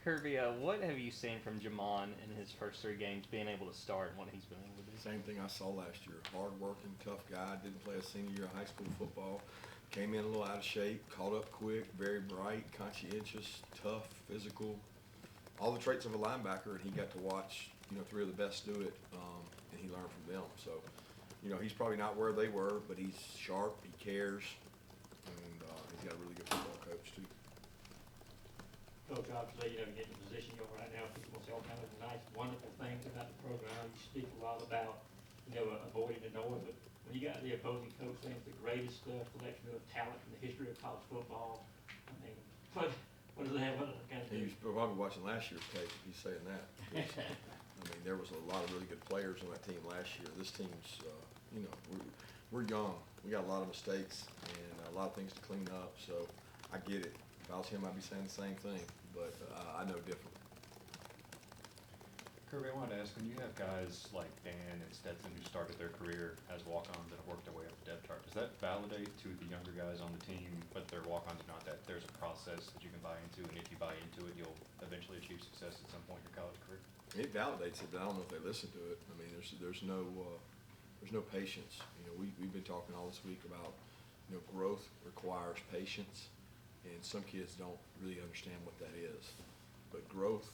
Kirby, what have you seen from Jamon in his first three games, being able to start and what he's been able to do? Same thing I saw last year. Hard-working, tough guy. Didn't play a senior year of high school football. Came in a little out of shape. Caught up quick. Very bright, conscientious, tough, physical. All the traits of a linebacker, and he got to watch, three of the best do it, and he learned from them. So, he's probably not where they were, but he's sharp. He cares, and he's got a really good football coach too. Coach, obviously, getting the position you're right now, people say all kinds of nice, wonderful things about the program. You speak a lot about, avoiding the noise, but when you got the opposing coach saying it's the greatest collection of talent in the history of college football, I mean, what does that, what kind of He was probably watching last year's tape. He's saying that. There was a lot of really good players on that team last year. This team's, we're young. We got a lot of mistakes and a lot of things to clean up. So I get it. If I was him, I'd be saying the same thing, but I know different. Kirby, I wanted to ask, when you have guys like Dan and Stetson who started their career as walk-ons and have worked their way up the depth chart, does that validate to the younger guys on the team, whether they're walk-ons or not, that there's a process that you can buy into, and if you buy into it, you'll eventually achieve success at some point in your college career? It validates it, but I don't know if they listen to it. There's no patience. We've been talking all this week about, growth requires patience, and some kids don't really understand what that is. But growth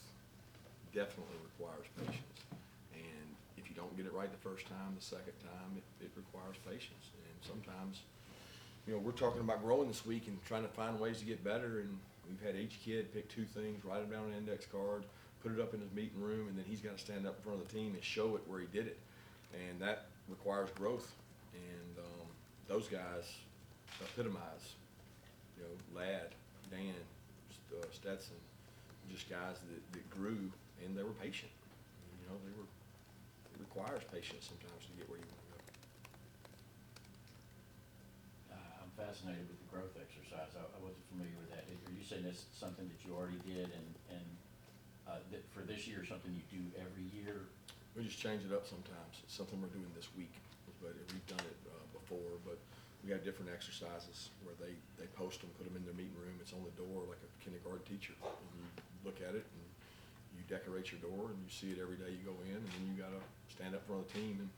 definitely requires patience, and if you don't get it right the first time, the second time, it requires patience. And sometimes, we're talking about growing this week and trying to find ways to get better, and we've had each kid pick two things, write them down on an index card, put it up in his meeting room, and then he's got to stand up in front of the team and show it where he did it, and that requires growth. And those guys epitomize, Ladd, Dan, Stetson, just guys that grew, and they were patient. It requires patience sometimes to get where you want to go. I'm fascinated with the growth exercise. I wasn't familiar with that. Are you saying that's something that you already did, and that for this year, something you do every year? We just change it up sometimes. It's something we're doing this week, but we've done it before. But we got different exercises where they post them, put them in their meeting room. It's on the door like a kindergarten teacher. And you look at it and you decorate your door, and you see it every day you go in, and then you got to stand up in front of the team and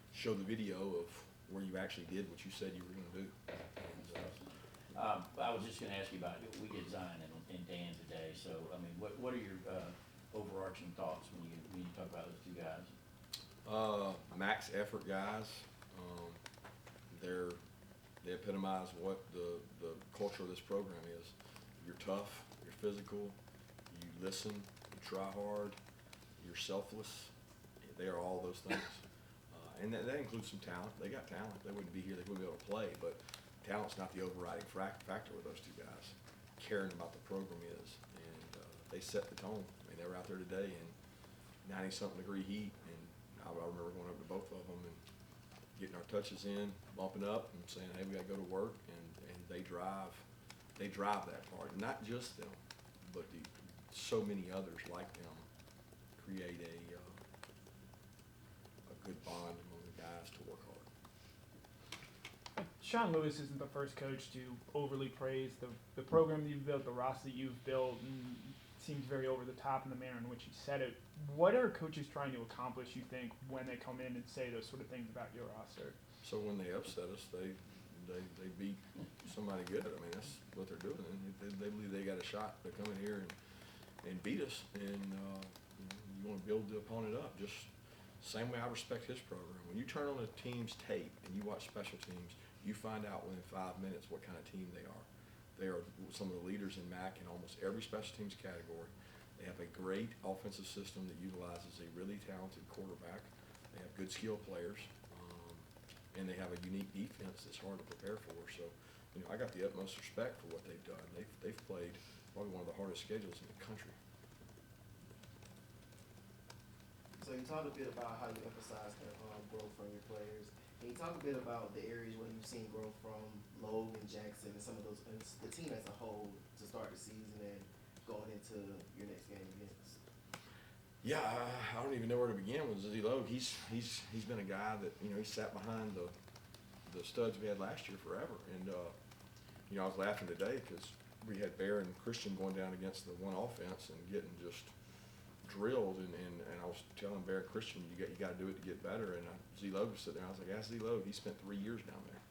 show the video of where you actually did what you said you were going to do. And, I was just going to ask you about it. We get Zion and Dan today, so what are your overarching thoughts when you talk about those two guys? Max effort guys. They epitomize what the culture of this program is. You're tough, you're physical, you listen, you try hard, you're selfless. They are all those things. And that includes some talent. They got talent. They wouldn't be here, they wouldn't be able to play, but talent's not the overriding factor with those two guys. Caring about the program is, and they set the tone. They were out there today in 90-something degree heat, and I remember going over to both of them and getting our touches in, bumping up, and saying, "Hey, we got to go to work." And they drive that part. Not just them, but so many others like them create a good bond among the guys to work hard. Sean Lewis isn't the first coach to overly praise the program that you've built, the roster that you've built, and seems very over the top in the manner in which he said it. What are coaches trying to accomplish, you think, when they come in and say those sort of things about your roster? So when they upset us, they beat somebody good. That's what they're doing. They believe they got a shot to come in here and beat us, and you want to build the opponent up. Just same way I respect his program. When you turn on a team's tape and you watch special teams, you find out within 5 minutes what kind of team they are. They are some of the leaders in MAC in almost every special teams category. They have a great offensive system that utilizes a really talented quarterback. They have good skill players, and they have a unique defense that's hard to prepare for. So, I got the utmost respect for what they've done. They've played probably one of the hardest schedules in the country. So you talked a bit about how you emphasize growth from your players. Can you talk a bit about the areas where you've seen growth from Logan, Jackson, and some of those, and the team as a whole to start the season and going into your next game against? Yeah, I don't even know where to begin with Zizzy Logue. He's been a guy that he sat behind the studs we had last year forever, and I was laughing today because we had Bear and Christian going down against the one offense and getting just drilled, and I was telling Bear and Christian, you got to do it to get better. And Z-Load was sitting there. I was like, ask Z-Load. He spent 3 years down there.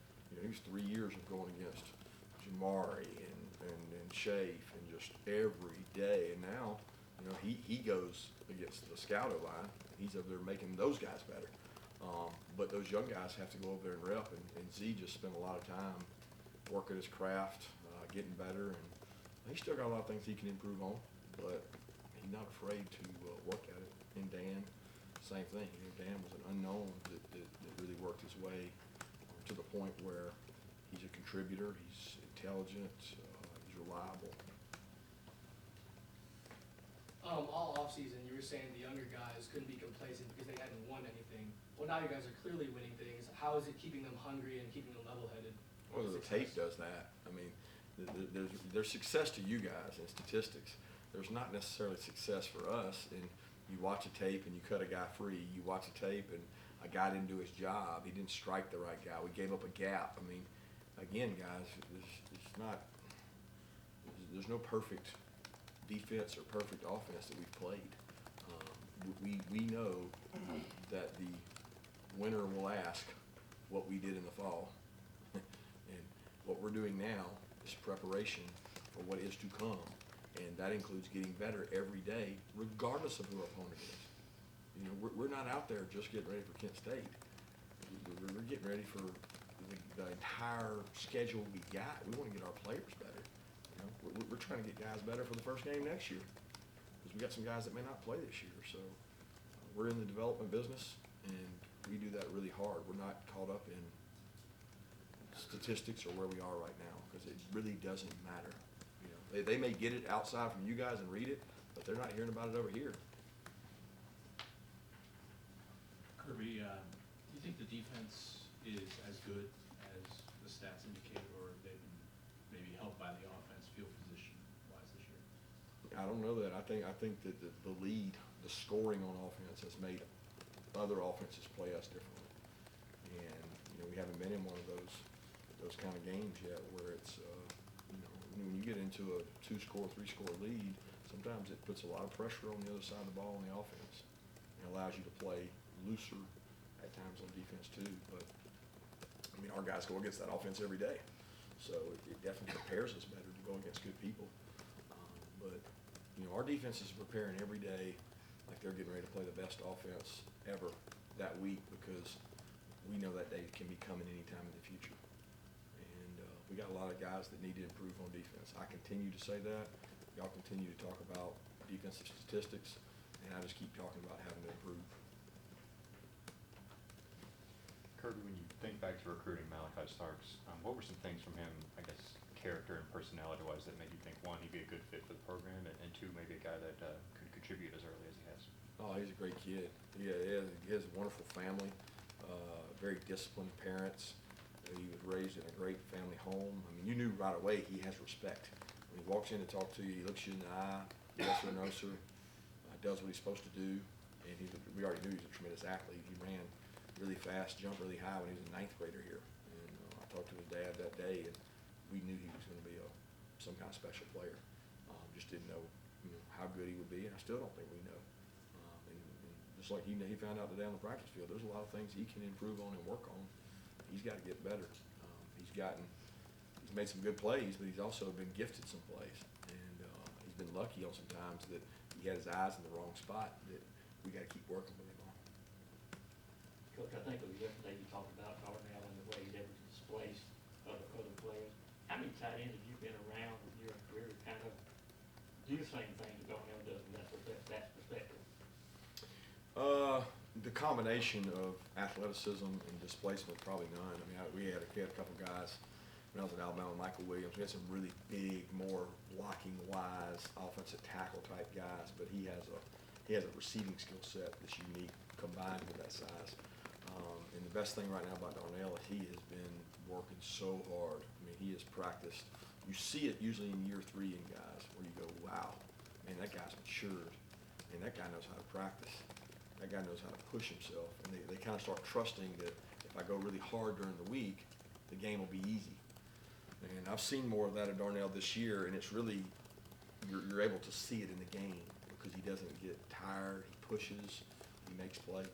He was 3 years of going against Jamari and Shafe and just every day. And now, he goes against the scout line. He's over there making those guys better. But those young guys have to go over there and rep. And Z just spent a lot of time working his craft, getting better. And he's still got a lot of things he can improve on, but he's not afraid to work at it. And Dan, same thing. Dan was an unknown that really worked his way to the point where he's a contributor, he's intelligent, he's reliable. All offseason, you were saying the younger guys couldn't be complacent because they hadn't won anything. Well, now you guys are clearly winning things. How is it keeping them hungry and keeping them level-headed? Well, the tape does that. I mean, there's success to you guys in statistics. There's not necessarily success for us. And you watch a tape and you cut a guy free. You watch a tape and a guy didn't do his job. He didn't strike the right guy. We gave up a gap. I mean, again, guys, there's no perfect defense or perfect offense that we've played. We know that the winner will ask what we did in the fall. And what we're doing now is preparation for what is to come. And that includes getting better every day, regardless of who our opponent is. We're not out there just getting ready for Kent State. We're getting ready for the entire schedule we got. We want to get our players better. We're trying to get guys better for the first game next year, because we got some guys that may not play this year. So we're in the development business, and we do that really hard. We're not caught up in statistics or where we are right now, because it really doesn't matter. They may get it outside from you guys and read it, but they're not hearing about it over here. Kirby, do you think the defense is as good as the stats indicate, or they've been maybe helped by the offense field position-wise this year? I don't know that. I think that the lead, the scoring on offense has made other offenses play us differently. And, we haven't been in one of those kind of games yet where it's, when you get into a 2-score, 3-score lead, sometimes it puts a lot of pressure on the other side of the ball on the offense. It allows you to play looser at times on defense too. But, our guys go against that offense every day. So it definitely prepares us better to go against good people. But our defense is preparing every day like they're getting ready to play the best offense ever that week, because we know that day can be coming anytime in the future. And we got a lot of guys that need to improve on defense. I continue to say that. Y'all continue to talk about defensive statistics, and I just keep talking about having to improve. Kirby, when you think back to recruiting Malachi Starks, what were some things from him, I guess, character and personality-wise, that made you think, one, he'd be a good fit for the program, and two, maybe a guy that could contribute as early as he has? Oh, he's a great kid. He has a wonderful family, very disciplined parents. He was raised in a great family home. You knew right away he has respect. When he walks in to talk to you, he looks you in the eye, yes sir, no sir, does what he's supposed to do. And we already knew he was a tremendous athlete. He ran really fast, jumped really high when he was a 9th grader here. And I talked to his dad that day, and we knew he was going to be some kind of special player. Just didn't know, how good he would be, and I still don't think we know. And just like he found out today on the practice field, there's a lot of things he can improve on and work on. He's got to get better. He's made some good plays, but he's also been gifted some plays, and he's been lucky on some times that he had his eyes in the wrong spot that we got to keep working with him on. Coach, I think it was yesterday you talked about Darnell and the way he's able to displace other players. How many tight ends have you been around in your career to kind of do the same thing that Darnell does from that perspective? The combination of athleticism and displacement, probably none. We had a couple guys when I was at Alabama, Michael Williams. We had some really big, more blocking-wise, offensive tackle type guys, but he has a receiving skill set that's unique combined with that size. And the best thing right now about Darnell is he has been working so hard. He has practiced. You see it usually in year 3 in guys where you go, wow, man, that guy's matured, and that guy knows how to practice. That guy knows how to push himself, and they kind of start trusting that if I go really hard during the week, the game will be easy. And I've seen more of that at Darnell this year, and it's really, you're able to see it in the game because he doesn't get tired, he pushes, he makes plays.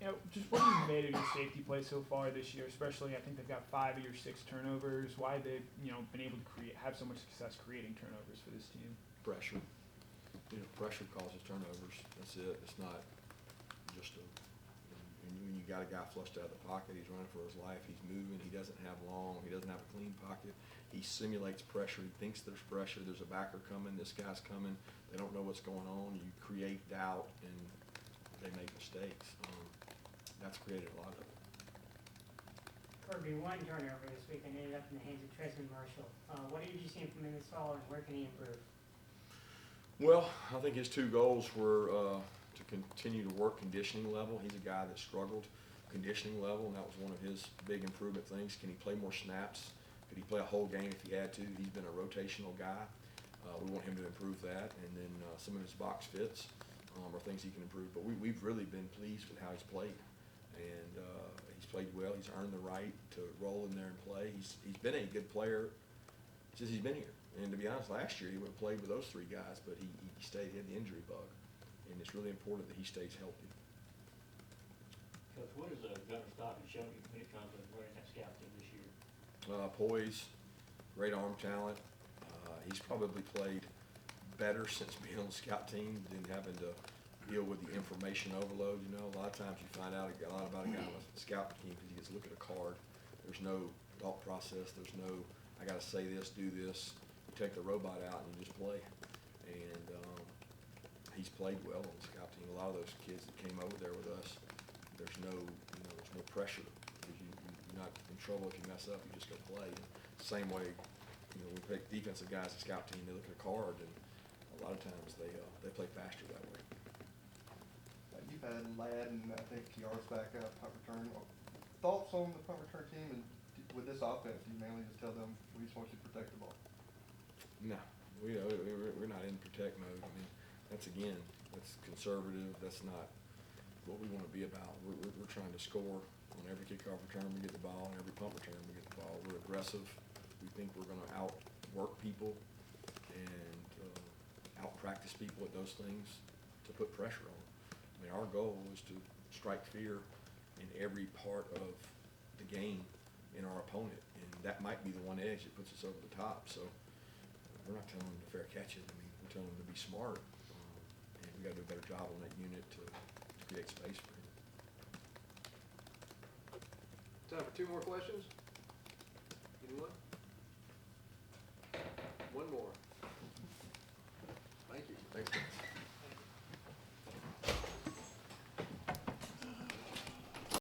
You know, just what have you made of your safety play so far this year? Especially, I think they've got 5 of your 6 turnovers. Why they've been able to have so much success creating turnovers for this team? Pressure. Pressure causes turnovers. That's it. It's not just when you got a guy flushed out of the pocket, he's running for his life, he's moving, he doesn't have a clean pocket. He simulates pressure. He thinks there's pressure. There's a backer coming. This guy's coming. They don't know what's going on. You create doubt, and they make mistakes. That's created a lot of it. Kirby, 1 turnover this week and ended up in the hands of Tresman Marshall. What did you see from him this fall, and where can he improve? Well, I think his 2 goals were to continue to work conditioning level. He's a guy that struggled conditioning level, and that was one of his big improvement things. Can he play more snaps? Could he play a whole game if he had to? He's been a rotational guy. We want him to improve that, and then some of his box fits are things he can improve. But we've really been pleased with how he's played, and he's played well. He's earned the right to roll in there and play. He's been a good player since he's been here. And to be honest, last year he would have played with those 3 guys, but he stayed. He had the injury bug, and it's really important that he stays healthy. Coach, what has Gunner Stockton shown you when it comes to running that scout team this year? Poise, great arm talent. He's probably played better since being on the scout team than having to deal with the information overload. A lot of times you find out a lot about a guy on the scout team because he gets to look at a card. There's no thought process. There's no, I got to say this, do this. You take the robot out and you just play. And he's played well on the scout team. A lot of those kids that came over there with us, there's no pressure because you're not in trouble if you mess up. You just go play. And same way, we pick defensive guys on the scout team. They look at a card, and a lot of times they play faster that way. You've had Ladd and I think yards back out punt return. Thoughts on the punt return team, and with this offense, do you mainly just tell them we just want you to protect the ball? No, we're not in protect mode. I mean, that's conservative. That's not what we want to be about. We're trying to score on every kickoff return we get the ball, and every punt return we get the ball. We're aggressive. We think we're going to outwork people and out-practice people at those things to put pressure on them. I mean, our goal is to strike fear in every part of the game in our opponent, and that might be the one edge that puts us over the top. So we're not telling them to fair catch it. I mean, we're telling them to be smart, and we got to do a better job on that unit to create space for him. Time for 2 more questions. Anyone?